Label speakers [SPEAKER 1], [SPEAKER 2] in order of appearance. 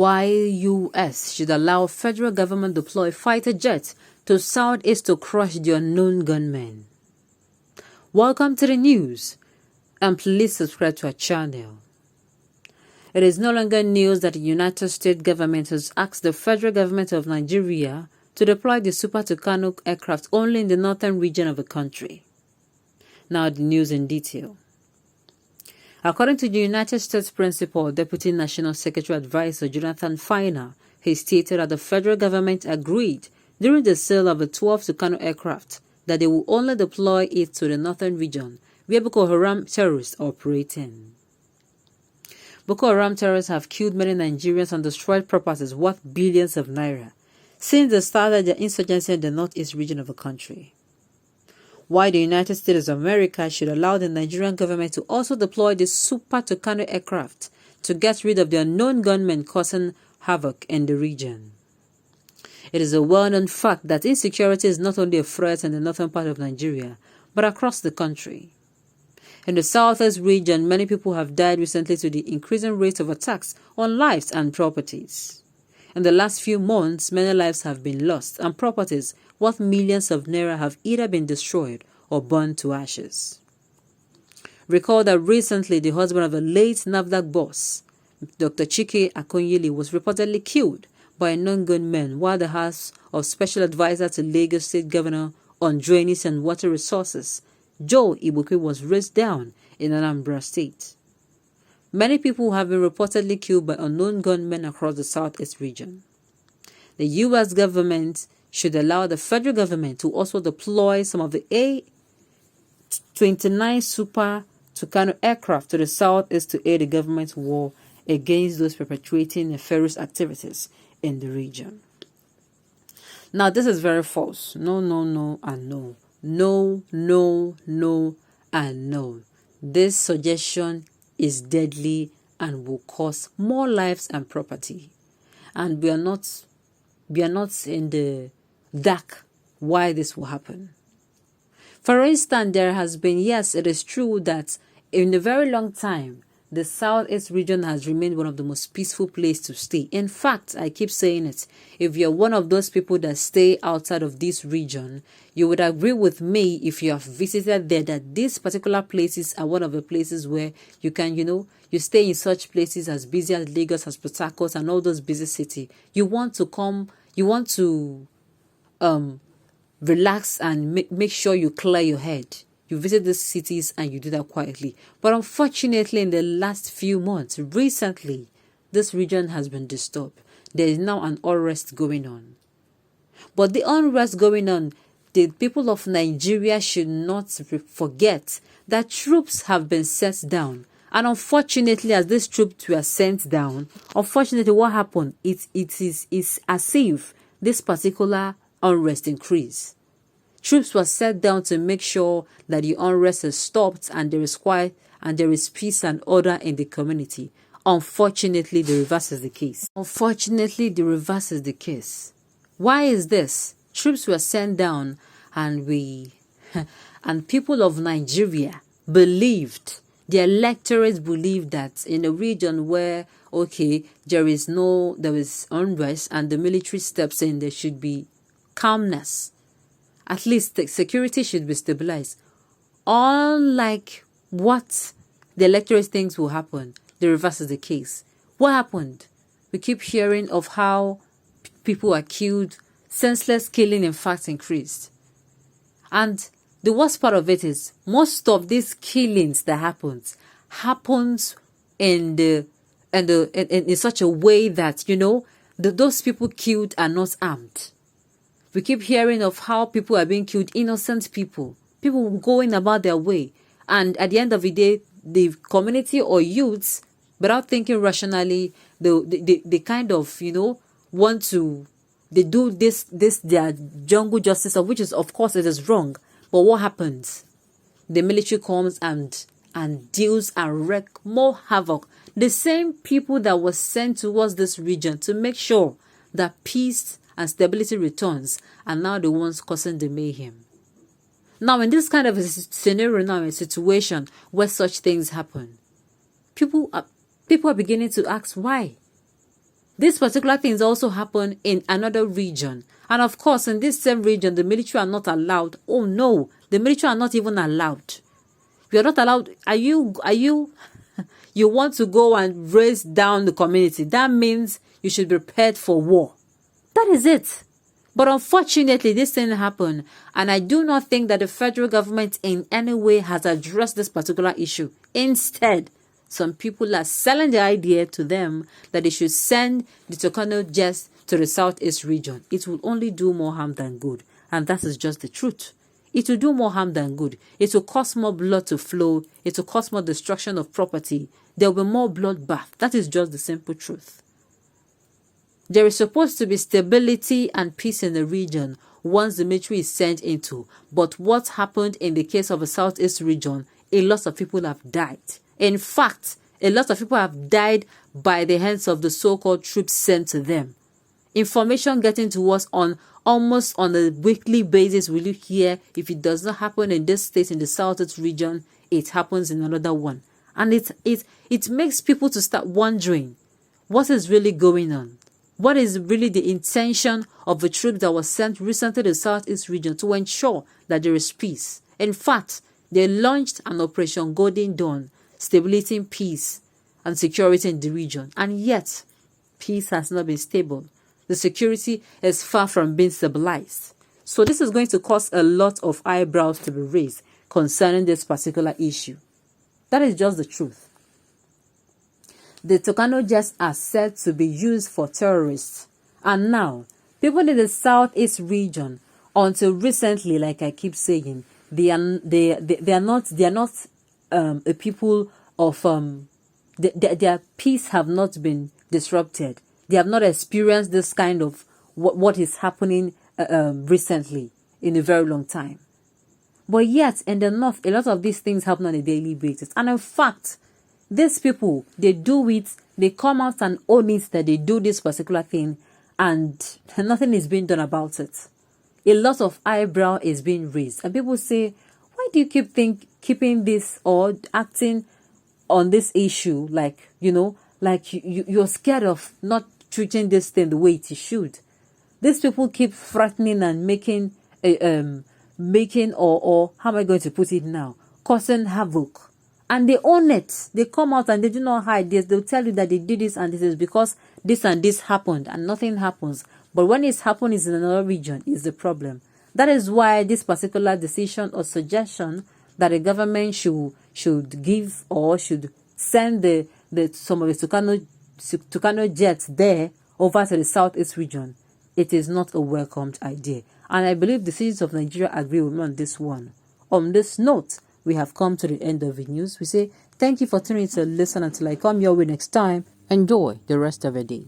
[SPEAKER 1] Why U.S. should allow federal government deploy fighter jets to Southeast to crush the unknown gunmen. Welcome to the news, and please subscribe to our channel. It is no longer news that the United States government has asked the federal government of Nigeria to deploy the Super Tucano aircraft only in the northern region of the country. Now the news in detail. According to the United States Principal Deputy National Secretary Advisor Jonathan Finer, he stated that the federal government agreed during the sale of the 12 Tucano aircraft that they will only deploy it to the northern region where Boko Haram terrorists are operating. Boko Haram terrorists have killed many Nigerians and destroyed properties worth billions of naira since they started their insurgency in the northeast region of the country. Why the United States of America should allow the Nigerian government to also deploy the Super Tucano aircraft to get rid of the unknown gunmen causing havoc in the region. It is a well-known fact that insecurity is not only a threat in the northern part of Nigeria, but across the country. In the southeast region, many people have died recently to the increasing rate of attacks on lives and properties. In the last few months, many lives have been lost and properties worth millions of naira have either been destroyed or burned to ashes. Recall that recently the husband of the late NAFDAC boss, Dr. Chike Akonyili, was reportedly killed by a non-gunman while the house of Special Advisor to Lagos State Governor on Drainage and Water Resources, Joe Ibuki, was razed down in Anambra State. Many people have been reportedly killed by unknown gunmen across the southeast region. The U.S. government should allow the federal government to also deploy some of the A-29 Super Tucano aircraft to the southeast to aid the government's war against those perpetrating nefarious activities in the region. Now, this is very false. No, and no. No, and no. This suggestion is deadly and will cause more lives and property. And we are not in the dark why this will happen. For instance, there has been, yes, it is true that in a very long time, the southeast region has remained one of the most peaceful places to stay. In fact, I keep saying it, if you're one of those people that stay outside of this region, you would agree with me if you have visited there that these particular places are one of the places where you can, you stay in such places as busy as Lagos, as Port Harcourt, and all those busy cities. You want to relax and make sure you clear your head. You visit these cities and you do that quietly. But unfortunately, in the last few months, recently, this region has been disturbed. There is now an unrest going on. But the unrest going on, the people of Nigeria should not forget that troops have been sent down. And unfortunately, as these troops were sent down, unfortunately, what happened? It is as if this particular unrest increased. Troops were set down to make sure that the unrest is stopped and there is quiet and there is peace and order in the community. Unfortunately, the reverse is the case. Why is this? Troops were sent down and people of Nigeria believed, the electorates believed that in a region where, there is unrest and the military steps in, there should be calmness. At least the security should be stabilized. Unlike what the electorate thinks will happen, the reverse is the case. What happened? We keep hearing of how people are killed. Senseless killing, in fact, increased. And the worst part of it is most of these killings that happens in such a way that, those people killed are not armed. We keep hearing of how people are being killed, innocent people going about their way. And at the end of the day, the community or youths, without thinking rationally, they kind of, want to, they do this their jungle justice, of which is, of course, it is wrong. But what happens? The military comes and deals and wreak more havoc. The same people that were sent towards this region to make sure that peace and stability returns are now the ones causing the mayhem. Now, in this kind of a scenario, now a situation where such things happen, people are beginning to ask why. These particular things also happen in another region. And of course, in this same region, the military are not allowed. Oh no, the military are not even allowed. We are not allowed. Are you, you want to go and raise down the community? That means you should be prepared for war. That is it. But unfortunately, this didn't happen. And I do not think that the federal government in any way has addressed this particular issue. Instead, some people are selling the idea to them that they should send the Tucano jets to the southeast region. It will only do more harm than good. And that is just the truth. It will do more harm than good. It will cause more blood to flow. It will cause more destruction of property. There will be more bloodbath. That is just the simple truth. There is supposed to be stability and peace in the region once the military is sent into. But what happened in the case of the southeast region, a lot of people have died. In fact, a lot of people have died by the hands of the so-called troops sent to them. Information getting to us on almost on a weekly basis. Will you hear, if it does not happen in this state, in the southeast region, it happens in another one. And it makes people to start wondering, what is really going on? What is really the intention of the troops that was sent recently to the southeast region to ensure that there is peace? In fact, they launched an Operation Golden Dawn, stability, peace, and security in the region. And yet, peace has not been stable. The security is far from being stabilized. So this is going to cause a lot of eyebrows to be raised concerning this particular issue. That is just the truth. The Tucano jets are said to be used for terrorists. And now, people in the southeast region, until recently, like I keep saying, they are not a people of their peace have not been disrupted. They have not experienced this kind of what is happening recently in a very long time. But yet, in the north, a lot of these things happen on a daily basis. And in fact, these people, they do it, they come out and own it that they do this particular thing, and nothing is being done about it. A lot of eyebrow is being raised. And people say, why do you keeping this or acting on this issue like, you're scared of not treating this thing the way it should? These people keep threatening and making or how am I going to put it now? Causing havoc. And they own it. They come out and they do not hide this. They'll tell you that they did this and this is because this and this happened and nothing happens. But when it's happened in another region is the problem. That is why this particular decision or suggestion that the government should give or should send some of the Tucano jets there over to the southeast region, it is not a welcomed idea. And I believe the citizens of Nigeria agree with me on this one. On this note, we have come to the end of the news. We say thank you for tuning in to listen. Until I come your way next time, enjoy the rest of the day.